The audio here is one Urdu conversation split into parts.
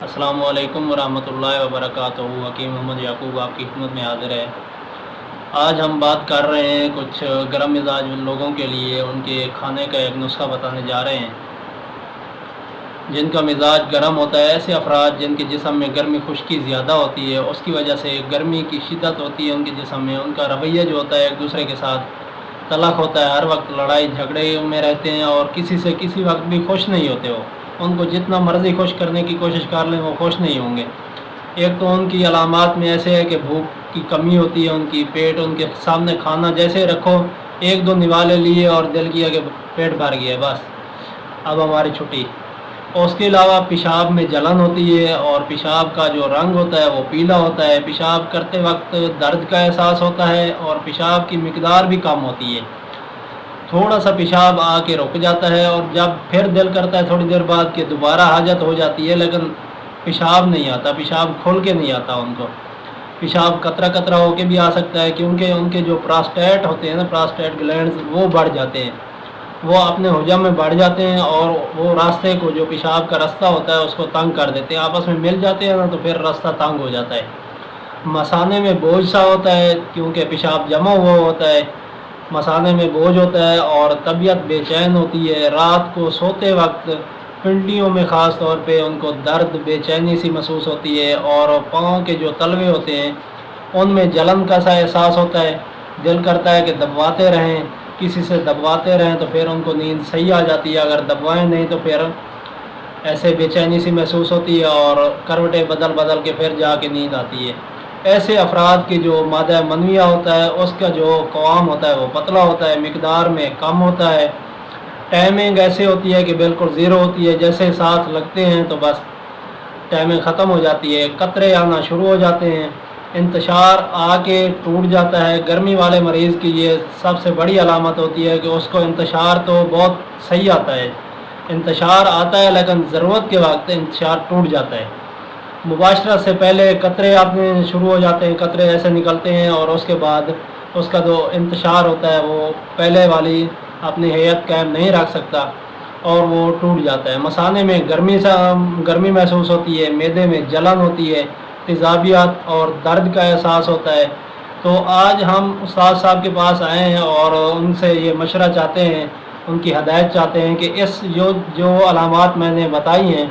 السلام علیکم ورحمۃ اللہ وبرکاتہ۔ حکیم محمد یعقوب آپ کی خدمت میں حاضر ہے۔ آج ہم بات کر رہے ہیں کچھ گرم مزاج لوگوں کے لیے ان کے کھانے کا ایک نسخہ بتانے جا رہے ہیں جن کا مزاج گرم ہوتا ہے۔ ایسے افراد جن کے جسم میں گرمی خشکی زیادہ ہوتی ہے، اس کی وجہ سے گرمی کی شدت ہوتی ہے ان کے جسم میں، ان کا رویہ جو ہوتا ہے ایک دوسرے کے ساتھ تلخ ہوتا ہے، ہر وقت لڑائی جھگڑے میں رہتے ہیں اور کسی سے کسی وقت بھی خوش نہیں ہوتے ہو۔ ان کو جتنا مرضی خوش کرنے کی کوشش کر لیں وہ خوش نہیں ہوں گے۔ ایک تو ان کی علامات میں ایسے ہے کہ بھوک کی کمی ہوتی ہے، ان کی پیٹ ان کے سامنے کھانا جیسے رکھو ایک دو نوالے لیے اور دل کیا کہ پیٹ بھر گیا بس اب ہماری چھٹی۔ اور اس کے علاوہ پیشاب میں جلن ہوتی ہے اور پیشاب کا جو رنگ ہوتا ہے وہ پیلا ہوتا ہے۔ پیشاب کرتے وقت درد کا احساس ہوتا ہے اور پیشاب کی مقدار بھی کم ہوتی ہے، تھوڑا سا پیشاب آ کے رک جاتا ہے اور جب پھر دل کرتا ہے تھوڑی دیر بعد کہ دوبارہ حاجت ہو جاتی ہے، لیکن پیشاب نہیں آتا، پیشاب کھل کے نہیں آتا ان کو۔ پیشاب قطرہ قطرہ ہو کے بھی آ سکتا ہے کیونکہ ان کے جو پراسٹیٹ ہوتے ہیں نا، پراسٹیٹ گلینڈز، وہ بڑھ جاتے ہیں، وہ اپنے حجم میں بڑھ جاتے ہیں اور وہ راستے کو جو پیشاب کا راستہ ہوتا ہے اس کو تنگ کر دیتے ہیں، آپس میں مل جاتے ہیں نا تو پھر راستہ تنگ ہو جاتا ہے۔ مثانے میں بوجھ سا ہوتا ہے کیونکہ پیشاب جمع ہوا ہوتا ہے، مثانے میں بوجھ ہوتا ہے اور طبیعت بے چین ہوتی ہے۔ رات کو سوتے وقت پنڈلیوں میں خاص طور پہ ان کو درد بے چینی سی محسوس ہوتی ہے اور پاؤں کے جو تلوے ہوتے ہیں ان میں جلن کا سا احساس ہوتا ہے، دل کرتا ہے کہ دبواتے رہیں، کسی سے دبواتے رہیں تو پھر ان کو نیند صحیح آ جاتی ہے، اگر دبوائیں نہیں تو پھر ایسے بے چینی سی محسوس ہوتی ہے اور کروٹیں بدل بدل کے پھر جا کے نیند آتی ہے۔ ایسے افراد کی جو مادہ منویہ ہوتا ہے اس کا جو قوام ہوتا ہے وہ پتلا ہوتا ہے، مقدار میں کم ہوتا ہے، ٹائمنگ ایسے ہوتی ہے کہ بالکل زیرو ہوتی ہے، جیسے ساتھ لگتے ہیں تو بس ٹائمنگ ختم ہو جاتی ہے، قطرے آنا شروع ہو جاتے ہیں، انتشار آ کے ٹوٹ جاتا ہے۔ گرمی والے مریض کی یہ سب سے بڑی علامت ہوتی ہے کہ اس کو انتشار تو بہت صحیح آتا ہے، انتشار آتا ہے لیکن ضرورت کے وقت انتشار ٹوٹ جاتا ہے۔ مباشرت سے پہلے قطرے آنے شروع ہو جاتے ہیں، قطرے ایسے نکلتے ہیں اور اس کے بعد اس کا جو انتشار ہوتا ہے وہ پہلے والی اپنی ہیئت قائم نہیں رکھ سکتا اور وہ ٹوٹ جاتا ہے۔ مثانے میں گرمی محسوس ہوتی ہے، معدے میں جلن ہوتی ہے، تیزابیت اور درد کا احساس ہوتا ہے۔ تو آج ہم استاد صاحب کے پاس آئے ہیں اور ان سے یہ مشورہ چاہتے ہیں، ان کی ہدایت چاہتے ہیں کہ اس جو علامات میں نے بتائی ہیں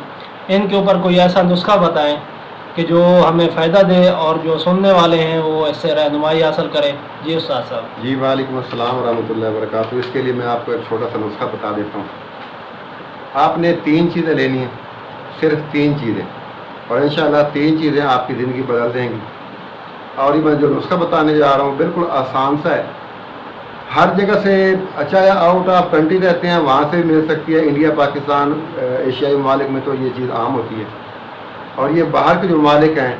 ان کے اوپر کوئی ایسا نسخہ بتائیں کہ جو ہمیں فائدہ دے اور جو سننے والے ہیں وہ اس سے رہنمائی حاصل کریں۔ جی استاد صاحب۔ جی وعلیکم السلام ورحمۃ اللہ وبرکاتہ۔ اس کے لیے میں آپ کو ایک چھوٹا سا نسخہ بتا دیتا ہوں۔ آپ نے 3 چیزیں لینی ہیں، صرف 3 چیزیں، اور انشاءاللہ 3 چیزیں آپ کی زندگی بدل دیں گی۔ اور یہ میں جو نسخہ بتانے جا رہا ہوں بالکل آسان سا ہے، ہر جگہ سے، چاہے آؤٹ آف کنٹری رہتے ہیں وہاں سے مل سکتی ہے، انڈیا، پاکستان، ایشیائی ممالک میں تو یہ چیز عام ہوتی ہے، اور یہ باہر کے جو ممالک ہیں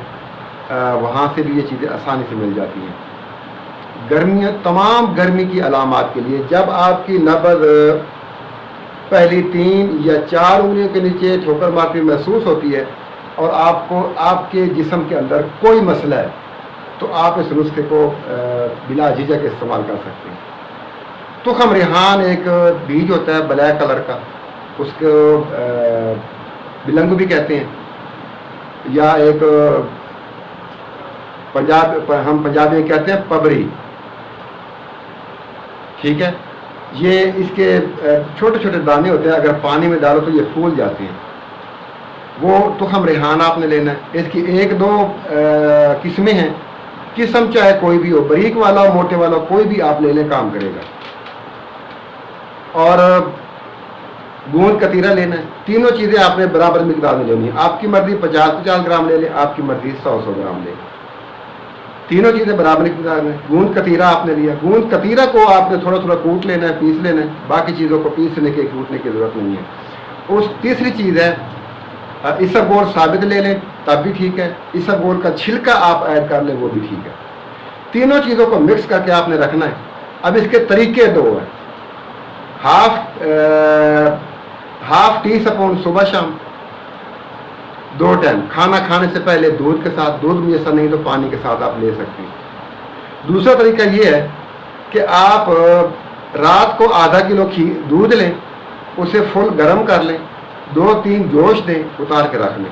وہاں سے بھی یہ چیزیں آسانی سے مل جاتی ہیں۔ گرمیاں، تمام گرمی کی علامات کے لیے جب آپ کی نبض پہلی 3 یا 4 انگلیوں کے نیچے ٹھوکر مارتی محسوس ہوتی ہے اور آپ کو آپ کے جسم کے اندر کوئی مسئلہ ہے تو آپ اس نسخے کو بلا جھجک استعمال کر سکتے ہیں۔ تخم ریحان ایک بیج ہوتا ہے بلیک کلر کا، اس کو بلنگ بھی کہتے ہیں، یا ایک ہم پنجابی میں کہتے ہیں پبری، ٹھیک ہے۔ یہ اس کے چھوٹے چھوٹے دانے ہوتے ہیں، اگر پانی میں ڈالو تو یہ پھول جاتے ہیں، وہ تخم ریحان آپ نے لینا ہے۔ اس کی 1-2 قسمیں ہیں، قسم چاہے کوئی بھی ہو، باریک والا ہو موٹے والا ہو، کوئی بھی آپ لے لیں کام کرے گا۔ اور گوند کتیرا لینا ہے۔ تینوں چیزیں آپ نے برابر مقدار میں لینی ہے، آپ کی مرضی 50-50 گرام لے لیں، آپ کی مرضی 100 گرام لے لیں، تینوں چیزیں برابر مقدار میں۔ گوند کتیرا آپ نے لیا، گوند کتیرا کو آپ نے تھوڑا تھوڑا کوٹ لینا ہے، پیس لینا ہے، باقی چیزوں کو پیسنے کے کوٹنے کی ضرورت نہیں ہے۔ اس تیسری چیز ہے اسبگول ثابت لے لیں تب بھی ٹھیک ہے، اسبگول کا چھلکا آپ ایڈ کر لیں وہ بھی ٹھیک ہے۔ تینوں چیزوں کو مکس کر کے آپ نے رکھنا ہے۔ اب اس کے طریقے 2 ہیں، ہاف ٹی اسپون صبح شام 2 ٹائم، کھانا کھانے سے پہلے دودھ کے ساتھ، دودھ میسر نہیں تو پانی کے ساتھ آپ لے سکتے ہیں۔ دوسرا طریقہ یہ ہے کہ آپ رات کو آدھا کلو دودھ لیں، اسے فل گرم کر لیں، 2-3 جوش دیں، اتار کے رکھ لیں،